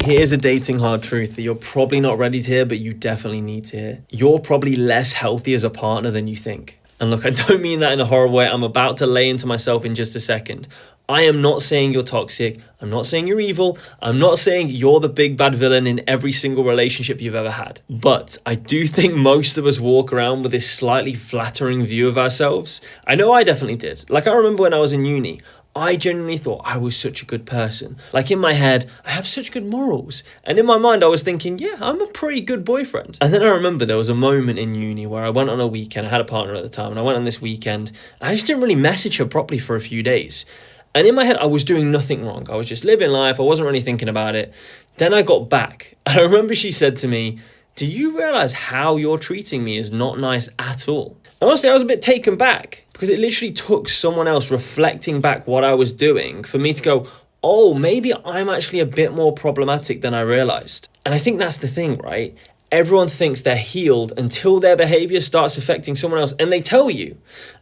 Here's a dating hard truth that you're probably not ready to hear, but you definitely need to hear. You're probably less healthy as a partner than you think. And look, I don't mean that in a horrible way. I'm about to lay into myself in just a second. I am not saying you're toxic. I'm not saying you're evil. I'm not saying you're the big bad villain in every single relationship you've ever had. But I do think most of us walk around with this slightly flattering view of ourselves. I know I definitely did. Like, I remember when I was in uni, I genuinely thought I was such a good person. Like, in my head, I have such good morals. And in my mind, I was thinking, yeah, I'm a pretty good boyfriend. And then I remember there was a moment in uni where I went on a weekend. I had a partner at the time, and I went on this weekend. And I just didn't really message her properly for a few days. And in my head, I was doing nothing wrong. I was just living life. I wasn't really thinking about it. Then I got back. And I remember she said to me, do you realize how you're treating me is not nice at all? And honestly, I was a bit taken back because it literally took someone else reflecting back what I was doing for me to go, oh, maybe I'm actually a bit more problematic than I realized. And I think that's the thing, right? Everyone thinks they're healed until their behavior starts affecting someone else, and they tell you.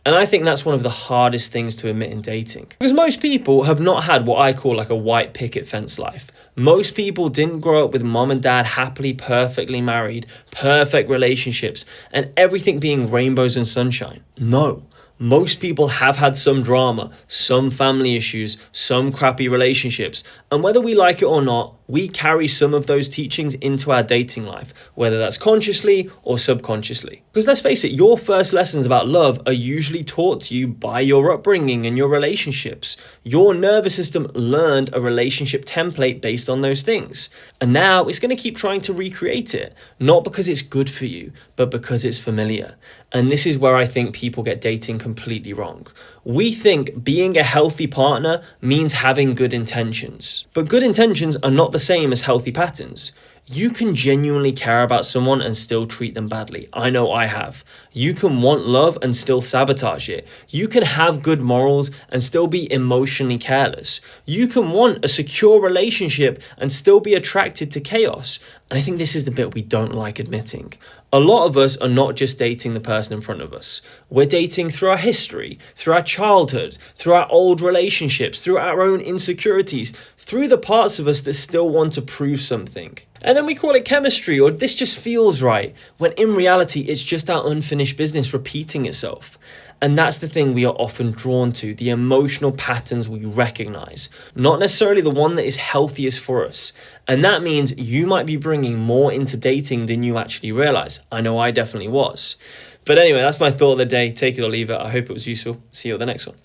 And I think that's one of the hardest things to admit in dating. Because most people have not had what I call like a white picket fence life. Most people didn't grow up with mom and dad happily, perfectly married, perfect relationships, and everything being rainbows and sunshine. No. Most people have had some drama, some family issues, some crappy relationships, and whether we like it or not, we carry some of those teachings into our dating life, whether that's consciously or subconsciously. Because let's face it, your first lessons about love are usually taught to you by your upbringing and your relationships. Your nervous system learned a relationship template based on those things. And now it's going to keep trying to recreate it, not because it's good for you, but because it's familiar. And this is where I think people get dating completely wrong. We think being a healthy partner means having good intentions. But good intentions are not the same as healthy patterns. You can genuinely care about someone and still treat them badly. I know I have. You can want love and still sabotage it. You can have good morals and still be emotionally careless. You can want a secure relationship and still be attracted to chaos. And I think this is the bit we don't like admitting. A lot of us are not just dating the person in front of us. We're dating through our history, through our childhood, through our old relationships, through our own insecurities, through the parts of us that still want to prove something. And then we call it chemistry, or this just feels right, when in reality, it's just our unfinished business repeating itself. And that's the thing we are often drawn to, the emotional patterns we recognize, not necessarily the one that is healthiest for us. And that means you might be bringing more into dating than you actually realize. I know I definitely was. But anyway, that's my thought of the day. Take it or leave it. I hope it was useful. See you at the next one.